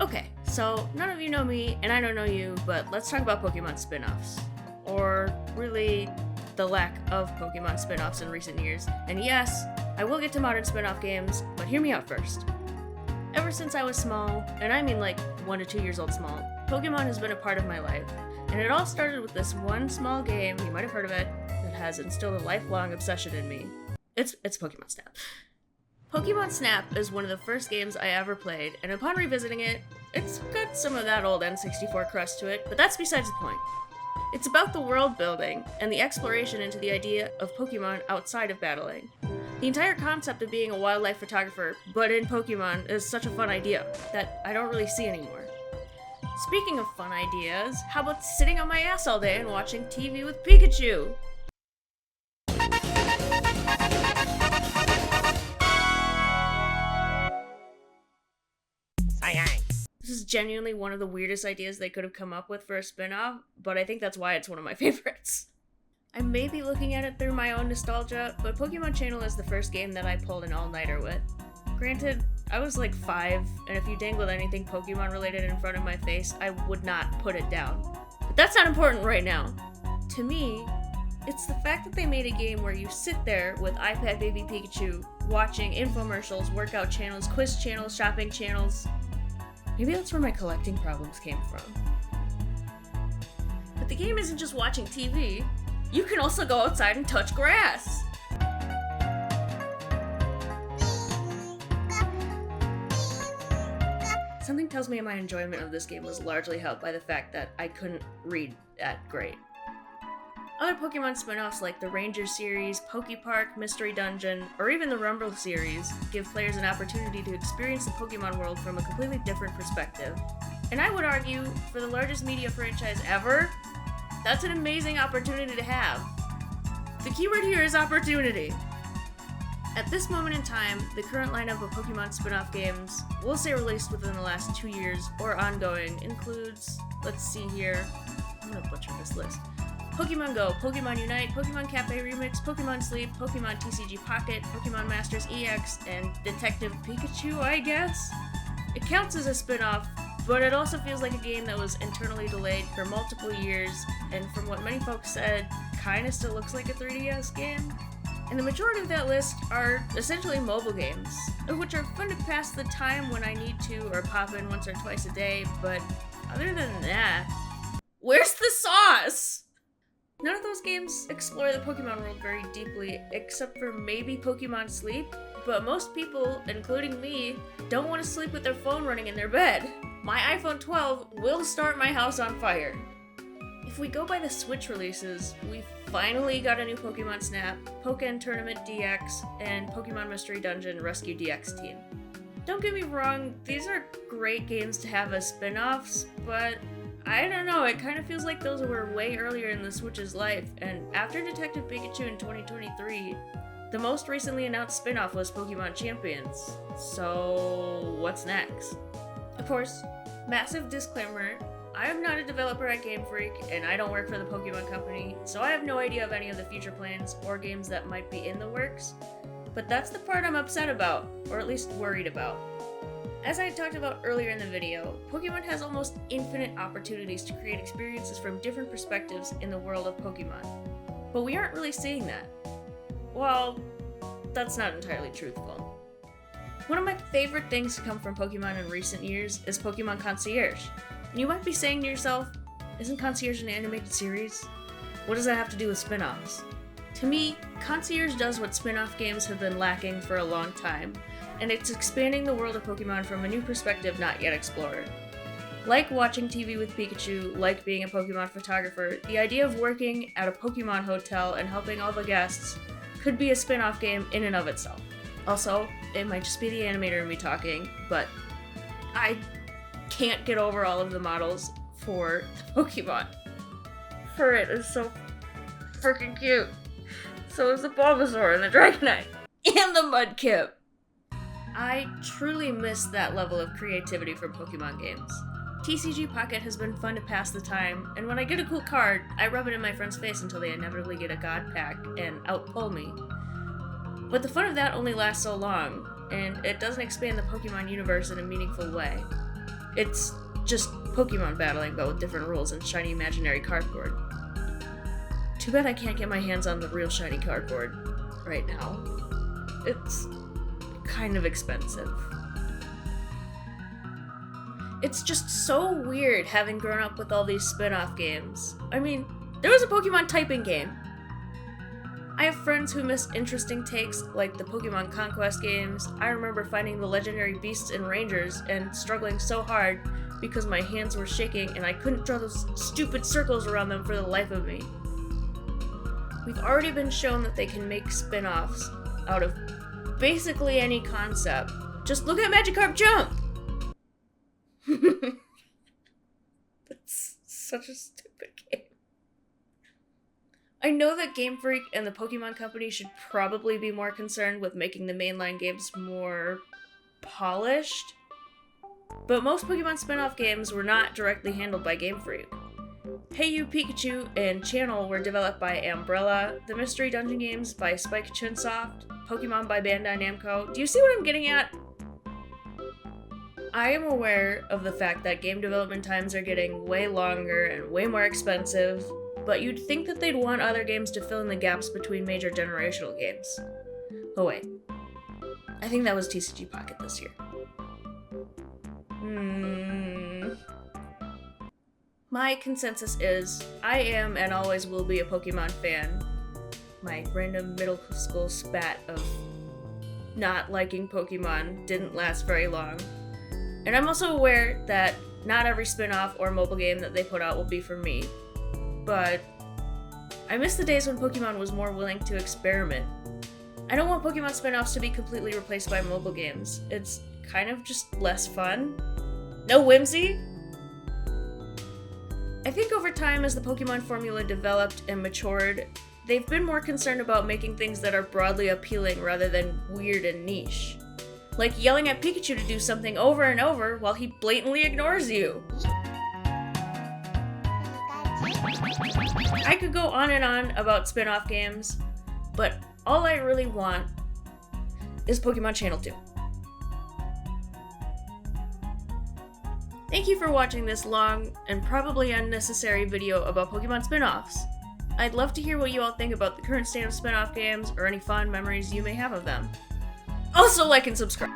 Okay, so none of you know me, and I don't know you, but let's talk about Pokemon spin-offs. Or, really, the lack of Pokemon spin-offs in recent years. And yes, I will get to modern spin-off games, but hear me out first. Ever since I was small, and I mean like 1 to 2 years old small, Pokemon has been a part of my life. And it all started with this one small game, you might have heard of it, that has instilled a lifelong obsession in me. It's Pokemon Snap. Pokemon Snap is one of the first games I ever played, and upon revisiting it, it's got some of that old N64 crust to it, but that's besides the point. It's about the world building, and the exploration into the idea of Pokemon outside of battling. The entire concept of being a wildlife photographer, but in Pokemon, is such a fun idea that I don't really see anymore. Speaking of fun ideas, how about sitting on my ass all day and watching TV with Pikachu? This is genuinely one of the weirdest ideas they could have come up with for a spin-off, but I think that's why it's one of my favorites. I may be looking at it through my own nostalgia, but Pokemon Channel is the first game that I pulled an all-nighter with. Granted, I was like 5, and if you dangled anything Pokemon related in front of my face, I would not put it down. But that's not important right now. To me, it's the fact that they made a game where you sit there with iPad Baby Pikachu, watching infomercials, workout channels, quiz channels, shopping channels. Maybe that's where my collecting problems came from. But the game isn't just watching TV. You can also go outside and touch grass. Something tells me my enjoyment of this game was largely helped by the fact that I couldn't read that great. Other Pokemon spin-offs like the Ranger series, Pokepark, Mystery Dungeon, or even the Rumble series give players an opportunity to experience the Pokemon world from a completely different perspective. And I would argue, for the largest media franchise ever, that's an amazing opportunity to have. The keyword here is opportunity. At this moment in time, the current lineup of Pokemon spin-off games, we'll say released within the last 2 years or ongoing, includes, let's see here, I'm gonna butcher this list. Pokemon Go, Pokemon Unite, Pokemon Cafe Remix, Pokemon Sleep, Pokemon TCG Pocket, Pokemon Masters EX, and Detective Pikachu, I guess? It counts as a spin-off, but it also feels like a game that was internally delayed for multiple years, and from what many folks said, kinda still looks like a 3DS game. And the majority of that list are essentially mobile games, which are fun to pass the time when I need to or pop in once or twice a day, but other than that, where's the sauce? None of those games explore the Pokemon world very deeply, except for maybe Pokemon Sleep, but most people, including me, don't want to sleep with their phone running in their bed. My iPhone 12 will start my house on fire. If we go by the Switch releases, we finally got a new Pokemon Snap, Pokken Tournament DX, and Pokemon Mystery Dungeon Rescue DX Team. Don't get me wrong, these are great games to have as spin-offs, but I don't know, it kind of feels like those were way earlier in the Switch's life, and after Detective Pikachu in 2023, the most recently announced spin-off was Pokemon Champions. So, what's next? Of course, massive disclaimer, I am not a developer at Game Freak, and I don't work for the Pokemon Company, so I have no idea of any of the future plans or games that might be in the works, but that's the part I'm upset about, or at least worried about. As I talked about earlier in the video, Pokemon has almost infinite opportunities to create experiences from different perspectives in the world of Pokemon. But we aren't really seeing that. Well, that's not entirely truthful. One of my favorite things to come from Pokemon in recent years is Pokemon Concierge. And you might be saying to yourself, isn't Concierge an animated series? What does that have to do with spin-offs? To me, Concierge does what spin-off games have been lacking for a long time, and it's expanding the world of Pokemon from a new perspective not yet explored. Like watching TV with Pikachu, like being a Pokemon photographer, the idea of working at a Pokemon hotel and helping all the guests could be a spin-off game in and of itself. Also, it might just be the animator in me talking, but I can't get over all of the models for Pokemon. Furret is so freaking cute. So is the Bulbasaur and the Dragonite. And the Mudkip. I truly miss that level of creativity from Pokemon games. TCG Pocket has been fun to pass the time, and when I get a cool card, I rub it in my friend's face until they inevitably get a God Pack and outpull me. But the fun of that only lasts so long, and it doesn't expand the Pokemon universe in a meaningful way. It's just Pokemon battling, but with different rules and shiny imaginary cardboard. Too bad I can't get my hands on the real shiny cardboard right now. It's kind of expensive. It's just so weird having grown up with all these spin-off games. I mean, there was a Pokemon typing game. I have friends who miss interesting takes like the Pokemon Conquest games. I remember finding the legendary beasts and rangers and struggling so hard because my hands were shaking and I couldn't draw those stupid circles around them for the life of me. We've already been shown that they can make spin-offs out of basically any concept. Just look at Magikarp Jump! That's such a stupid game. I know that Game Freak and the Pokemon Company should probably be more concerned with making the mainline games more polished, but most Pokemon spin-off games were not directly handled by Game Freak. Hey You Pikachu and Channel were developed by Umbrella, the Mystery Dungeon games by Spike Chunsoft, Pokemon by Bandai Namco. Do you see what I'm getting at? I am aware of the fact that game development times are getting way longer and way more expensive, but you'd think that they'd want other games to fill in the gaps between major generational games. Oh wait, I think that was TCG Pocket this year. My consensus is, I am and always will be a Pokemon fan. My random middle school spat of not liking Pokemon didn't last very long. And I'm also aware that not every spin-off or mobile game that they put out will be for me. But I miss the days when Pokemon was more willing to experiment. I don't want Pokemon spin-offs to be completely replaced by mobile games. It's kind of just less fun. No whimsy. I think over time, as the Pokemon formula developed and matured, they've been more concerned about making things that are broadly appealing rather than weird and niche. Like yelling at Pikachu to do something over and over while he blatantly ignores you. I could go on and on about spin-off games, but all I really want is Pokemon Channel 2. Thank you for watching this long and probably unnecessary video about Pokemon spin-offs. I'd love to hear what you all think about the current state of spin-off games or any fond memories you may have of them. Also like and subscribe.